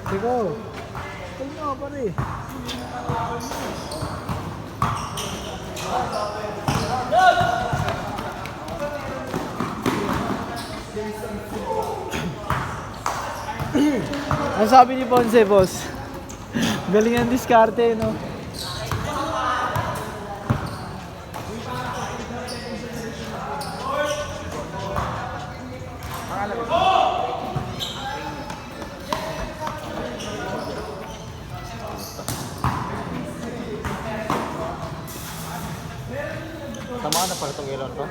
Ikaw. Ikaw nga pare. Ang sabi ni Ponce, boss? Galing ang diskarte, no? Tama na pala itong ilon to.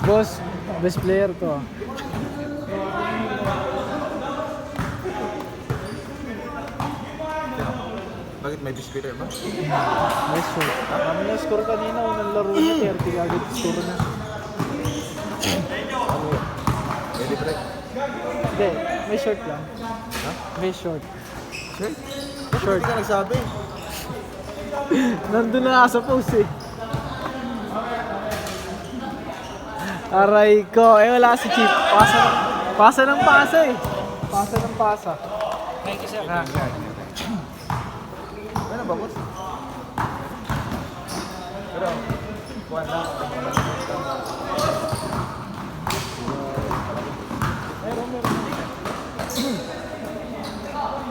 Boss, best player to. Bakit may biscuiter ba? Nice shot. Kami na score kanina, unang laro niya, 30 agad score na. Ready break? Hindi, may short lang. Ha? May short. Sure? Short. Hindi ka nagsabi. Nandun na nga sa post eh. Aray ko. Eh wala si Chip. Pasa ng pasa eh. Pasa ng pasa. Thank you, sir. Ano ba, boss? Pero, kuhan lang. Meron.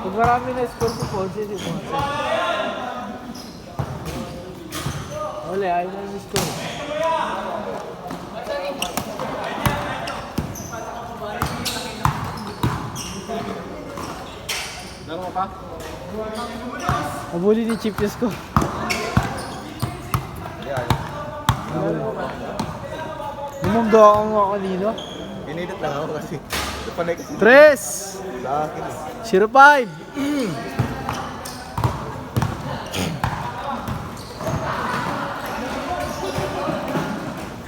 Pag marami na score po, Ponce, si Ponce. Wala, ayaw na yung score. Laro mo pa? Nabuli ni Chip yung score. Yeah. Bumangga ako nga kanina. Pinidit lang ako kasi. Ito panay kasi. 3! Sa akin eh. 0-5!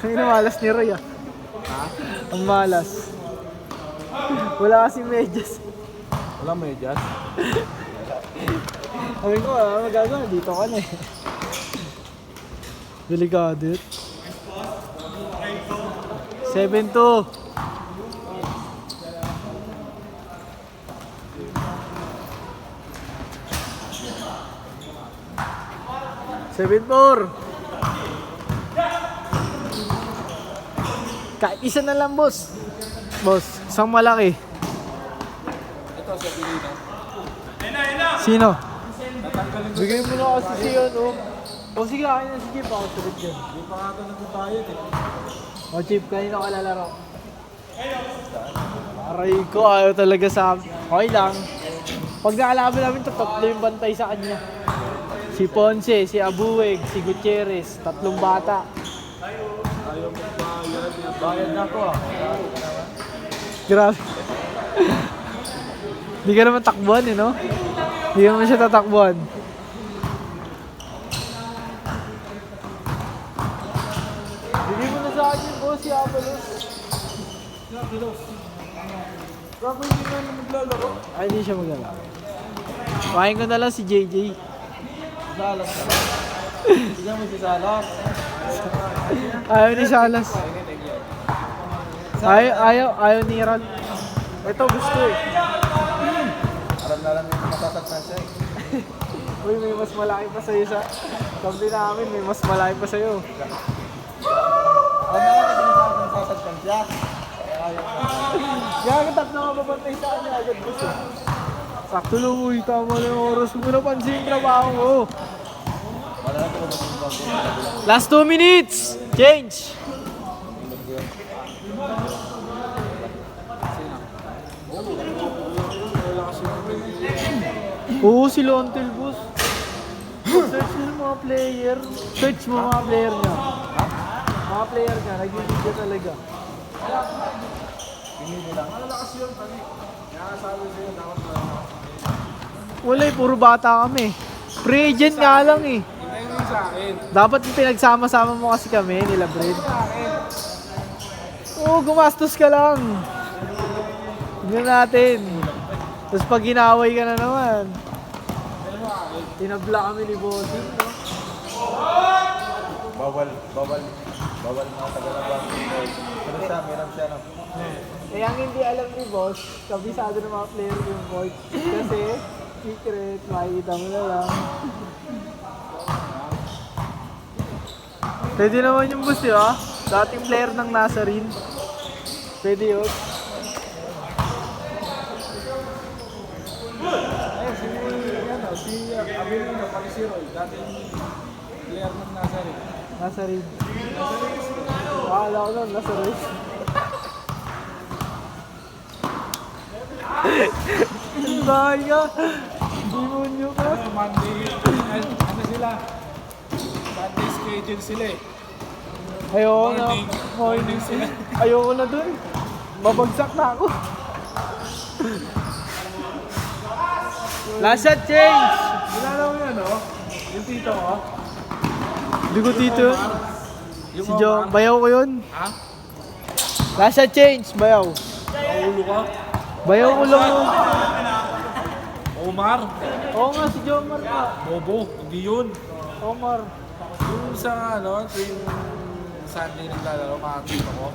Ang malas ni Roy ah. Ha? Ang malas. Wala kasing medyas. Wala mo yung jazz? Sabi ko magagawa, dito ka na eh. Delikado yun. 7-2. Kahit isa na lang, boss. Boss, isang malaki. Ito sa Pilino. Sino? Bigay mo na kasi si ano. O sige, akin na si Chip. Ako salit dyan. Hindi pa nga ito nagbabayad eh. O Chip, kanina ka lalaro. Aray ko, ayaw talaga sa amin. Okay lang. Pag naalaman namin ito, tatlo yung bantay sa kanya. Si Ponce, si Abueg, si Gutierrez, tatlong bata. Ayaw mo bayad. Bayad na ako ah. Grabe. Hindi ka naman takbuhan eh, no? Hindi ka naman siya tatakbuhan. Bigay mo na sa akin yung boss, si Avalos. Kako hindi nga na maglalaro. Ay, hindi siya maglalaro. Kain ko na lang si JJ. Salas ka lang. Hindi mo si Salas. Ayaw ni Salas. Ayaw ni Ral. Ito, gusto eh. Alam na lang yung matasagtan siya eh. Uy, may mas malaki pa sa'yo sa... Sabi namin, may mas malaki pa sa'yo. Alam na lang kasi masasagtan siya. Kaya tatlo ka babantay sa kanya agad gusto. Sakto lang, uy. Tama na yung oras. Huwag mo napansin yung trabaho ko. Wala na ito ba bago? Last 2 minutes! Change! Oo, si Lontel, boss. Search mo yung mga player. Search mo mga player niya. Mga player niya, nag-video talaga. Pinili lang. Ano lakas yun? Kaya sabi sa'yo, dapat na. Wala eh, puro bata kami. Pre-agent nga lang eh. Hintayin mo yung sa akin. Dapat pinagsama-sama mo kasi kami, nila Bred. Sa akin. Oo, gumastos ka lang. Tignan natin. Tapos pag ginaway ka na naman. Tinabla kami ni Bossing, no? Bawal mga taga-labang. Pero siya, meron siya no. Eh, ang hindi alam ni boss, kabisado ng mga player yung court. Kasi, secret, makikita mo na lang. Pwede naman yung boss yun, ah. Dating player ng Nazarene. Pwede yun. Si Abilino, Palisiro, dating player ng Nazareth. Nazarene. Akala ko nun, Nazarene. Ang bahay ka. Demonyo ka. Monday, ano sila? Sunday schedule sila eh. Ayoko na. Morning sila. Ayoko na dun. Babagsak na ako. Last shot change! Kilala mo yan, oh? Yung tito ko? Hindi ko dito. Si Joe, Omar. bayaw ko yun. Ha? Last shot change, bayaw. Paulo ka? Bayaw ko lang yun. Omar? Oo nga, si Jomar ka. Bobo, hindi yun. Omar. Yung sa ano, yung Sunday naglalaro, mga tito ko.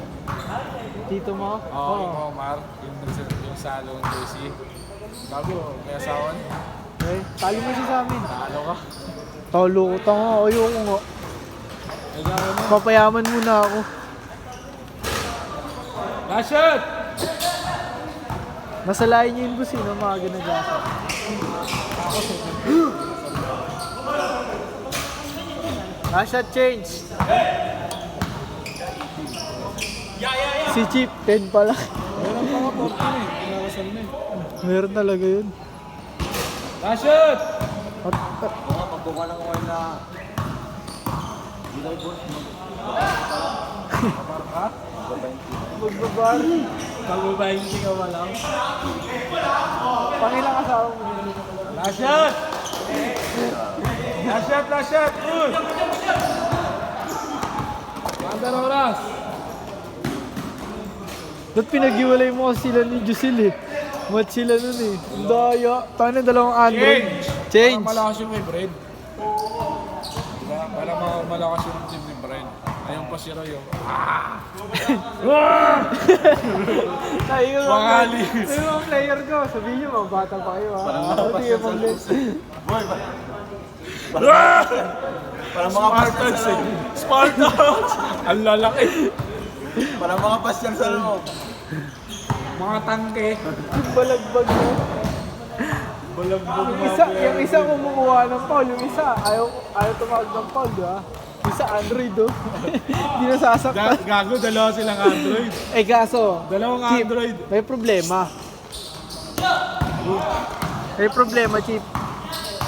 Tito mo? Oo, yung Omar, yung salon jersey. Bago, may asawan. Okay, talo mo siya sa amin. Talo ka. Talo ko, tanga. Ayoko nga. Nagano mo? Papayaman muna ako. Last shot! Masalain niyo yung boss yun, mga ginagasa. Last shot change. Si Chip, 10 pala. Meron pa nga 14 eh. Pinakasal na eh. Meron talaga yun. Last shot! Magbuka ng oil na Ha? Magbabar. Pag-20 ka ba lang? Pangilang asawa mo yun. Last shot! Last shot, last shot! Good! Under oras! Ba't pinag-iwalay mo kasi sila ni Jusil eh? Mat sila nun eh. Ang daya. Tayo na dalawang Android. Change. Para malakas yung may brain. Diba? Para malakas yung team ni Brian. Ayun pa si Roy yung... Tayo Wakali. yung mga player ko. Sabihin nyo, mga bata pa kayo ha. Sige, mag-let. Parang mga Spartans eh. Spartans! Ang lalaki. Parang mga pasyal sa loob. Mga tangke. Yung balagbag mo. Balagbog Yung isa kumukuha ng foul. Yung isa, ayaw tumawag ng foul, di ba? Yung isa, Android, oh. Hindi nasasaktan. Gago, dalawa silang Android. Eh, kaso, Dalawang Chip, Android. may problema. May problema, Chip.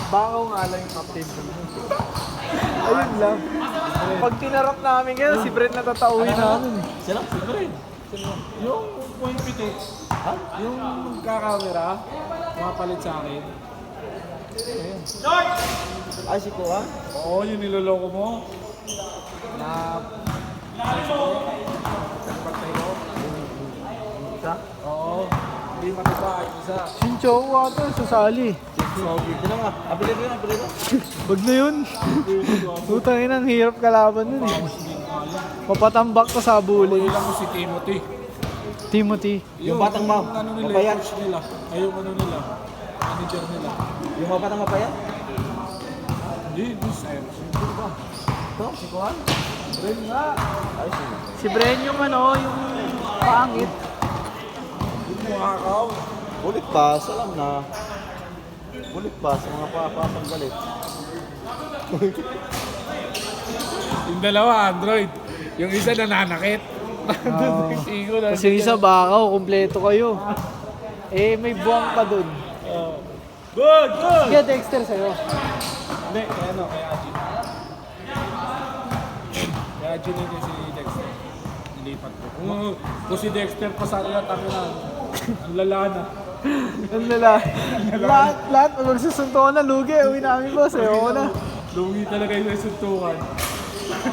Bakaw nga lang yung captain ko. Ayun lang. Pag tinarap namin kayo, si Brent natatauhin namin. Sila? Si Brian. Yung point pitik. Ha? Yung magkakamera, mapalit sa akin. Ayun. Ay, si Kuha? Oo, yung niloloko mo. Na... Nagpantay ko. Isa? Oo. Hindi matiba, yung isa. Sincho ata, sasali. Sino nga? Abilido yun, abilido. Wag na yun. Putangin ang hirap kalaban nun eh. Papatambak ka sa bully. Ilang mo si Timothy. Timothy. Yung batang ma'am, Ano nila, mapayat. coach nila. Ay, yung ano nila. Manager nila. Yung mga batang mapayat? Hindi, this time. Ito, si Kuha? Rin nga. Ay, si Si Bren yung ano, yung pangit. Yung makakaw. Ulit pass, alam na. Ulit pass, mga papapang galit. Yung dalawa, Android. Yung isa nananakit. Oo. Igo na. Kasi yung isa bakaw, kumpleto kayo. Eh, may buwang pa dun. Good, good! Kaya Dexter sa'yo. Hindi, kaya ano, kaya Aji. Kaya Aji na din si Dexter. Nilipat ko. Kung si Dexter pa sa akin, tayo na. Ang lala na. Ano nila? Lahat, magsusuntukan na, lugi. Uwi namin boss, ayoko na. Lungi talaga yung suntukan.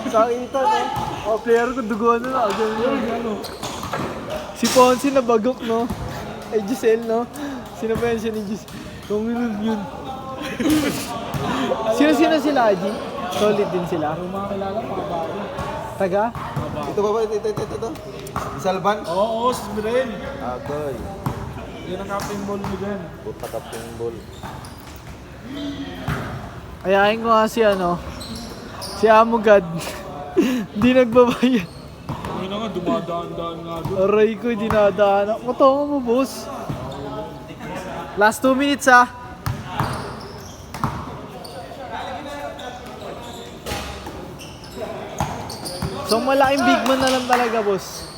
Sakita, no? O, player ko, duguan na na. Ganyan. Si Ponce na bagok, no? Ay, Giselle, no? Sino ba yan siya ni Giselle? Kung yun. Sino sila, Aji? Solid din sila. Yung mga kilala, mga babae. Taga? Mga Ito ba ba? Ito. Isalban? Oo, si Smirel. Agoy. Yan ang captain ball mo dyan. Puta kaping ball. Ayahin ko nga si si Amugad. Di nagbabayad. Ano na nga, dumadaan-daan nga doon. Aray ko, dinadaan. Matongo mo, boss. Last 2 minutes, ah. So, malaking big man na lang talaga, boss.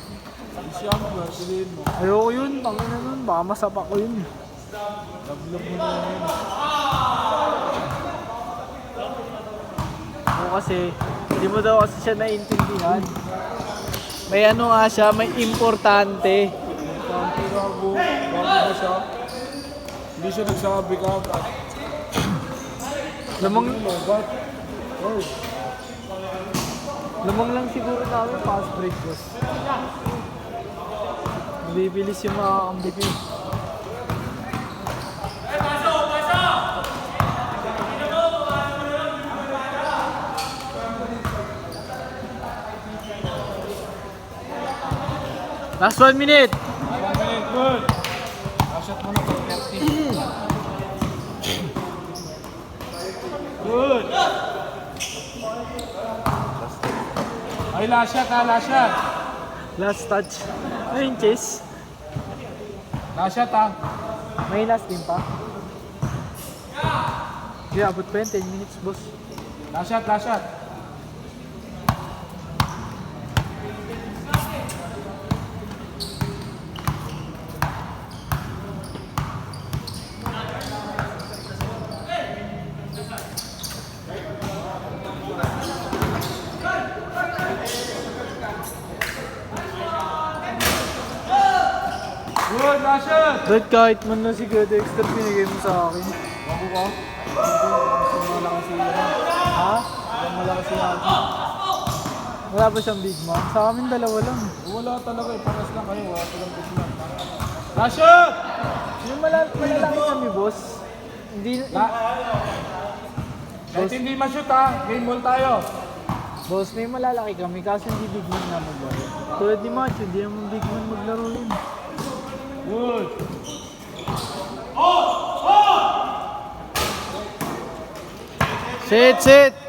Siyam na, silihin mo. Ayoko yun, pangina nun. Baka masapa ko yun. Love mo na yun. Ako kasi, hindi mo daw kasi siya naiintindihan. May nga siya, may importante. Importante gago. Gago ba siya? Hindi siya nagsabi ka. Lamang, Ba't? Oh. lamang lang siguro namin fast break, boss. Bibilis yung mga kambik yun. Last 1 minute. 1 minute, good. Shot mo na for 30. Good. Ay, last shot ha, last shot. Last touch. Ayun, Chase. Last shot ha. May last game pa. Yeah, abot pa yun. 10 minutes, boss. Last shot, last shot. Good, last shot. Dahil kahit man na si God Extra pinigay mo sa akin. Bago ka? Malaki siya. Ha? Ilang malakas si Aki. Wala ba siyang big man? Sa amin dalawa lang. Wala talaga eh. Paras lang kayo. Wala talagang biglang. Last shot! Yung malalaki kami, boss. Hindi, Kahit hindi ma-shoot ha. Game ball tayo. boss, may malalaki kami kasi hindi big man na maglaro. Tulad ni Macho, hindi naman big man maglaro yun. Good. Sit!